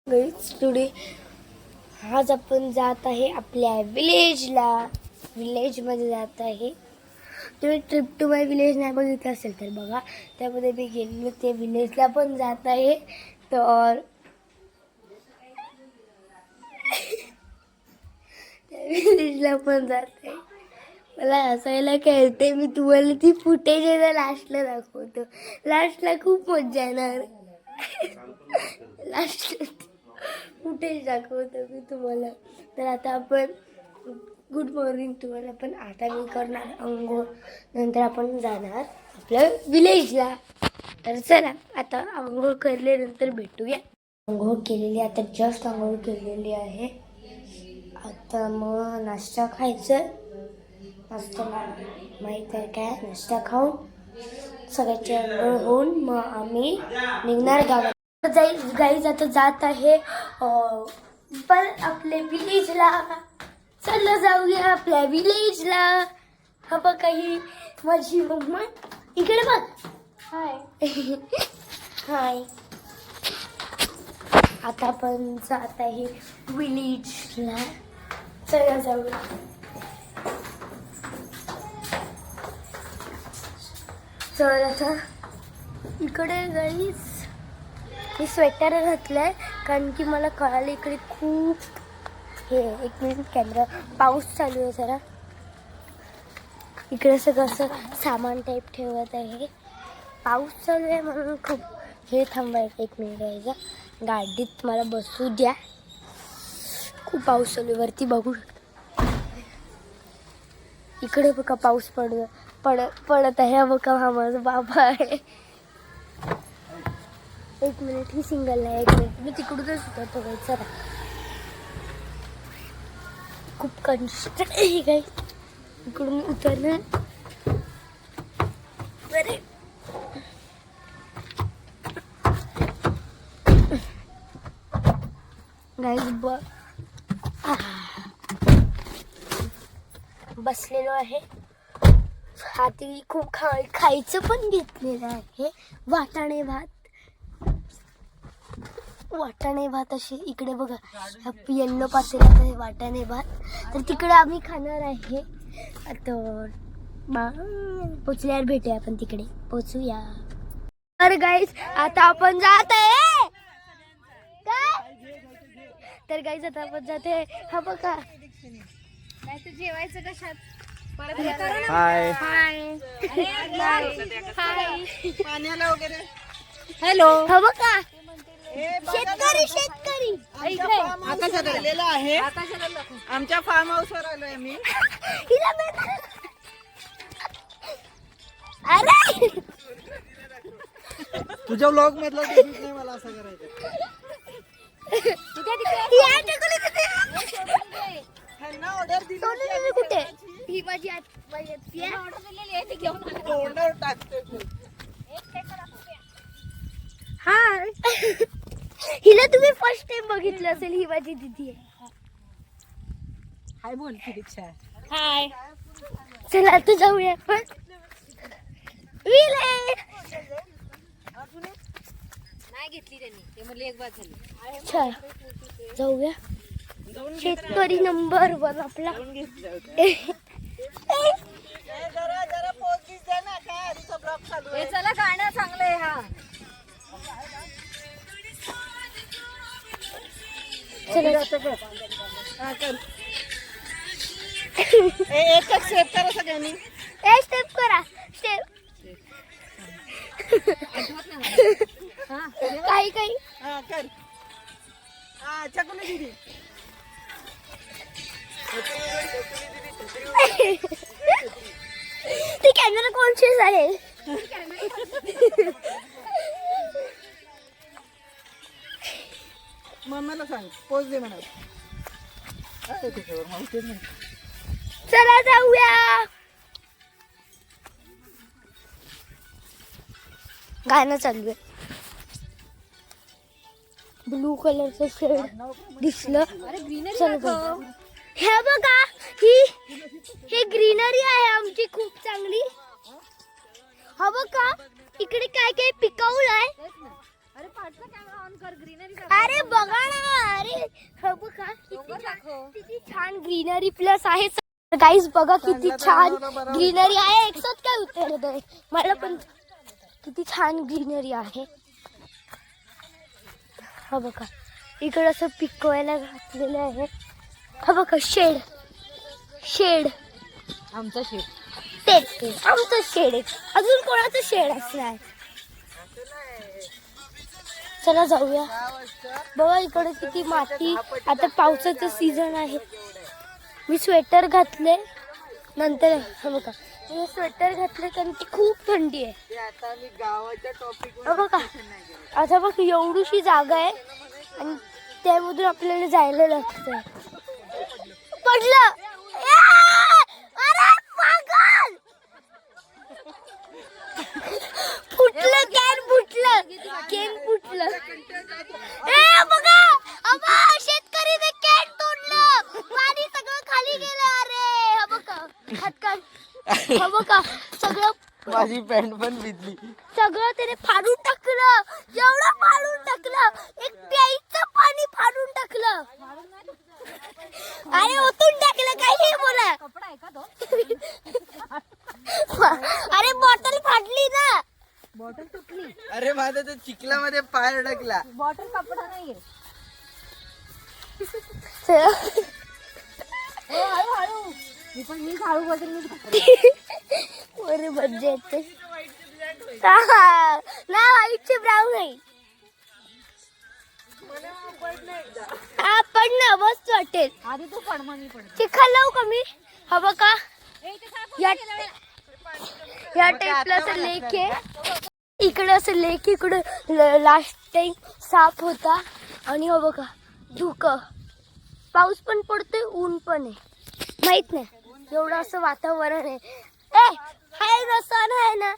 Guys today आज आपण जात आहे आपल्या विलेजमध्ये जात आहे. तुम्ही ट्रिप टू माय विलेज नाही बघितलं असेल तर बघा, त्यामध्ये मी गेलेलो ते विलेजला पण जात आहे. तर त्या विलेजला पण जात आहे. मला हसायला कळते, मी तुम्हाला ती फुटेज आहे लास्टला दाखवतो. लास्टला खूप मजा येणार. लास्ट फुटेज दाखवतो मी तुम्हाला. तर आता आपण गुड मॉर्निंग तुम्हाला. पण आता मी करणार अंघोळ, नंतर आपण जाणार आपल्या विलेजला. तर चला आता अंघोळ केल्यानंतर भेटूया. अंघोळ केलेली, आता जस्ट अंघोळ केलेली आहे. आता मग नाश्ता खायचं. नाश्ता माहीत आहे काय, नाश्ता खाऊन सगळ्याची अंघोळ होऊन मग आम्ही निघणार गावात. गाईज आता जात आहे पण आपल्या विलेजला. चला जाऊया आपल्या विलेजला. हा बघ काही माझी मम्मा इकडे बघ. हाय हाय. आता आपण जात आहे विलेजला. चला जाऊया. तर आता इकडे गाईज मी स्वेटर घातलंय कारण की मला कळालं इकडे खूप हे. एक मिनिट, कॅमेरा. पाऊस चालू आहे जरा. इकडे सगळं असं सामान टाईप ठेवत आहे. पाऊस चालू आहे म्हणून खूप हे थांबायचं. एक मिनिट यायचा, गाडीत मला बसू द्या. खूप पाऊस चालू आहे, वरती बघू शकता. इकडे बघा पाऊस पडत आहे. बघा हा माझा बाबा आहे. एक मिनिट, ही सिंगल आहे. एक मिनिट, मी तिकडूनच उतरतो काही. चला, खूप कष्ट आहे काही इकडून उतरणं. बरे गाईज बसलेलो आहे. हाती खूप खायचं पण घेतलेलं आहे. वाटाणे भात असे इकडे बघा. येल्लो पातेल्यात आहे वाटाणे भात. तर तिकडे आम्ही खाणार आहे. तर पोचल्यावर भेटूया आपण, तिकडे पोचूया. तर गाईज आता आपण जात आहे. तर गाईज आता आपण जाते. हा बघा, जेवायचं कशात. हाय हाय पाण्याला वगैरे. हॅलो. हा बघा, शेतकरी आकाशात आलेला आहे. आमच्या फार्म हाऊस वर आलोय आम्ही. अरे तुझ्या ब्लॉग मधला दिसत नाही मला असं करायचं. ऑर्डर दिली कुठे ही माझी ऑर्डर दिलेली आहे, ती घेऊन तोंडावर टाकते. हाय. हिला तुम्ही फर्स्ट टाइम बघितलं असेल. ही माझी दीदी आहे. हाय बोल की दीक्षा. हाय. चला आता जाऊया आपण विलेज. नाही घेतली त्यांनी, ते म्हणले एक बार झाली. चल जाऊया. शेतकरी नंबर 1 आपला. जरा पोच दिसते ना काय. आधीचा ब्लॉग चालू आहे. चला, गाणं चांगलं आहे. हा हा, कर. एकच सेट करा सगळ्यांनी. स्टेप करा, स्टेप. काही हा कर. हा चकुली दीदी. ते कॅमेरा कॉन्शियस आहे. मम्मीला सांग पोच दे म्हणा. चला जाऊया. गाणं चालू आहे. ब्लू कलरचं शेड दिसलं. चल हे बघा, ही ग्रीनरी आहे आमची खूप चांगली. हा बघा, इकडे काय काय पिकवलं आहे. अरे पाठचा कॅमेरा ऑन कर, ग्रीनरी. अरे बघा ना, ग्रीनरी प्लस आहे. गाईज बघा किती छान ग्रीनरी आहे. एकसाथ काय उतरत आहे मला पण. किती छान ग्रीनरी आहे. हा बघा इकडे असं पिकवायला घातलेलं आहे. हा बघा शेड शेड आमचा शेत. तेच आमचं शेड आहे. अजून कोणाचं शेड असणार. चला जाऊया. बघा इकडे किती माती. आता पावसाचं सीझन आहे. मी स्वेटर घातले नंतर. हा बघा मी स्वेटर घातले कारण ती खूप थंडी आहे. आता मी गावाच्या टॉपिक हा बघा आता बघ एवढीशी जागा आहे आणि त्यामधून आपल्याला जायला लागतं. पडलं. अरे पागल. फुटलं कॅन फुटलं. कॅन फुटलं. ए बघा अबा शेतकरीने कॅन तोडलं. पाणी सगळं खाली गेलं. अरे हा बघा हातकान. हा बघा सगळं माझी पॅन्ट पण भिजली. सगळं त्याने फाडून टाकलं. एवढं फाडून टाकलं. एक प्यायचं पाणी फाडून टाकलं. अरे ओतून टाकलं. काय हे बोला. कपडा आहे का तो? अरे बॉटल फाडली ना. बॉटल तुटली. अरे माझा तर चिखलामध्ये पाय अडकला. बॉटल कपडा नाहीये. हळू हळू. मी हळू बॉटल अरे मज्जा येते. ना व्हाईटचे ब्राऊन आहे. हा पण ना मस्त वाटेल. आधी तू पड मग मी पडते. चिखल लावू का मी. हा बघा या टाईपला असं लेक आहे. इकडे असं लेक. इकडे लास्ट टाइम साप होता. आणि हो बघा धुकं. पाऊस पण पडतोय ऊन पण आहे. माहित नाही एवढं असं वातावरण आहे. हाय ना सण आहे ना.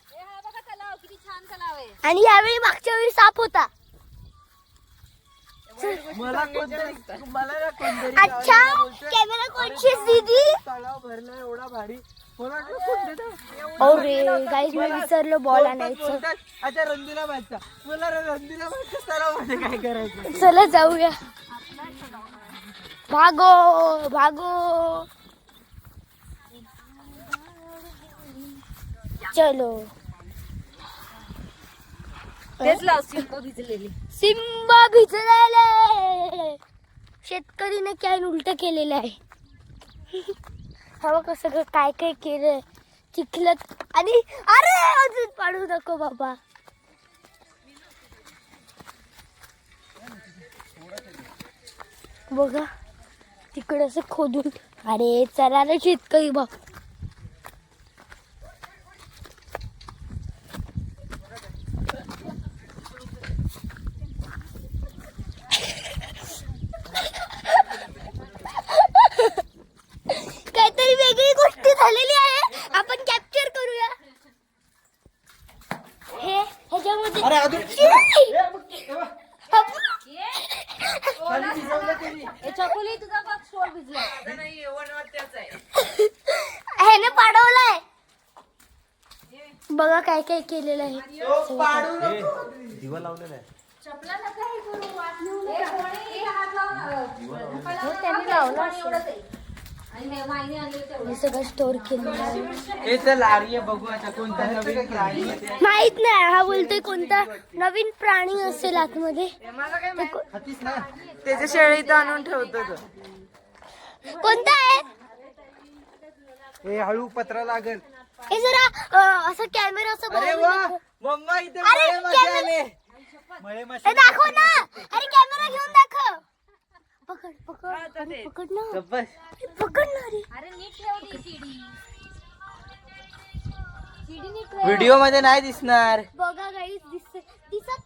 तलाव किती छान तलाव आहे. आणि यावेळी मागच्या वेळी साप होता. मला कोणतरी मला ना कोणतरी अच्छा कॅमेरा कोणची दीदी. तलाव भरला एवढा भारी. मला वाटलं कोणतं अरे गाईज मी विसरलो बॉल आणायचं. अच्छा रंदीला बादचा. मला रंदीला बादचा तलावामध्ये काय करायचं. चला जाऊया. भागो भागो चलो. तेच लाव सिंह भिजलेली. सिम्बा भिजलेले. शेतकरीने कॅन उलट केलेलं आहे. हा बघा सगळं काय काय केलंय चिखलात. आणि अरे अजून पाडू नको बाबा. बघा तिकडे असं खोदून. अरे चला रे शेतकरी बाप. काहीतरी वेगळी गोष्ट झालेली आहे. आपण कॅप्चर करूया. हे ह्याच्यामध्ये अरे अजून चकोली तुझा बघ सोड भिजला. ह्याने पाडवलाय. बघा काय काय केलेलं आहे. दिवा लावलेला आहे. त्यांनी लावलं हे सगळं स्टोर केलेलं आहे. हे तर लारी आहे. बघू आता कोणता नवीन प्राणी आहे. माहित नाही. हा बोलतोय कोणता नवीन प्राणी असेल आतमध्ये. हातीच ना त्याच्या शेळीत आणून ठेवतो तो. कोणता आहे. हे हळू पत्रा लागल. हे जरा असं कॅमेरा असं अरे बघून वा दाखव. मम्मा इथे अरे, मळे मासे कॅमेरा- आले. मळे हे मासे दाखव ना. अरे कॅमेरा घेऊन दाखव. पकड पकड अरे, पकड ना. बस. पकड ना रे. अरे नीट ठेव ती शिडी. शिडी नीट ठेव. व्हिडिओ मध्ये नाही दिसणार. बघा गाईस दिसत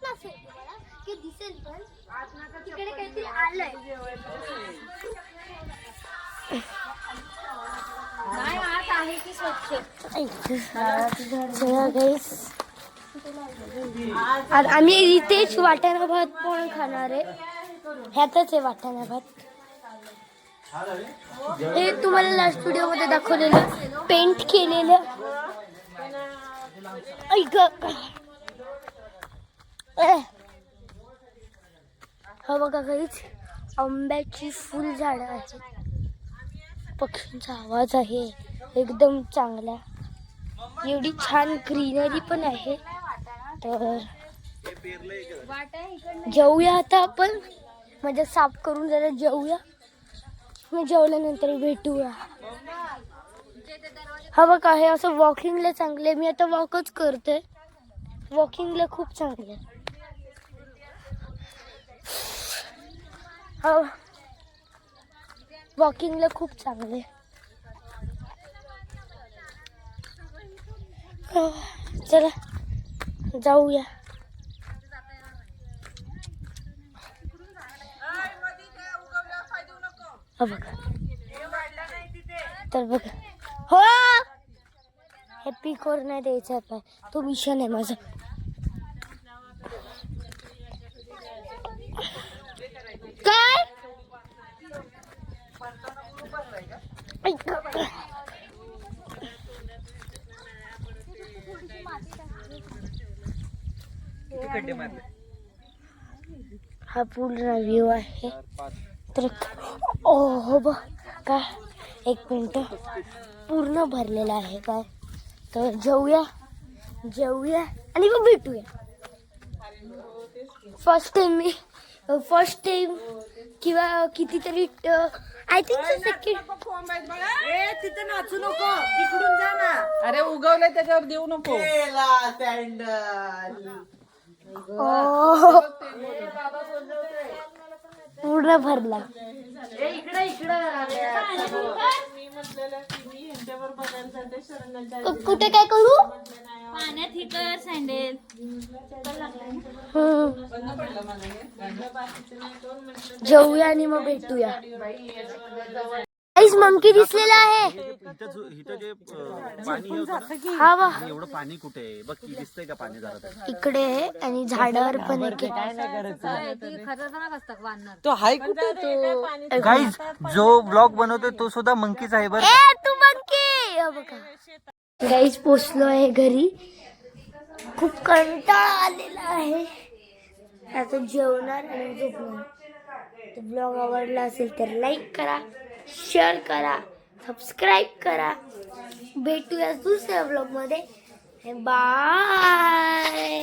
नसेल तुम्हाला की दिसेल पण तिकडे काहीतरी आलंय. नाही आत आहे की स्वच्छ. चला गाईस आम्ही इथेच वाटाणा भात पण खाणार आहे. ह्यातच आहे वाटाणा भात. हे तुम्हाला लास्ट व्हिडिओ मध्ये दाखवलेलं पेंट केलेलं. ऐक हा बघा गाईस आंब्याची फुल झाडं आहेत. पक्ष्यांचा आवाज आहे एकदम चांगला. एवढी छान ग्रीनरी पण आहे. तर जेवूया आता आपण, म्हणजे साफ करून जरा जेवूया. मग जेवल्यानंतर भेटूया. हा बघा, हे असं वॉकिंगला चांगले. मी आता वॉकच करते. वॉकिंगला खूप चांगले. हा, वॉकिंगला खूप चांगले. चला जाऊया. हा बघा, तर बघा. हो, हे पीकवर नाही द्यायचं आता. तो मिशन आहे माझा. काय हा पूर्ण व्ह्यू आहे. तर हो बघ काय, एक मिनिट, पूर्ण भरलेला आहे काय. तर जेवूया आणि मग भेटूया. फर्स्ट टाइम किंवा कितीतरी, आय थिंक सेकंड. तिथे नाचू नको, तिकडून जा ना. अरे उगवलंय त्याच्यावर देऊ नको. पूर्ण भरला. कुठे काय करू? पाण्यात ही कर सँडेल. जेवूया आणि मग भेटूया. मंकी दिसलेला आहे. हा वा, एवढं पाणी कुठे आहे बघ की, दिसतंय का पाणी जरा? इकडे आहे आणि झाडावर पण आहे. खतरनाक असतात वानर. तो हाय कुठे तो? गाईज, जो ब्लॉग बनवतोय तो सुद्धा मंकीच आहे बरं. ए तू मंकी. बघा गाईज, पोचलो आहे घरी. खूप कंटाळा आलेला आहे. आता जेवणार आणि झोपणार. ब्लॉग आवडला असेल तर लाईक करा, शेअर करा, सबस्क्राईब करा. भेटूया दुसऱ्या ब्लॉग मध्ये. बाय.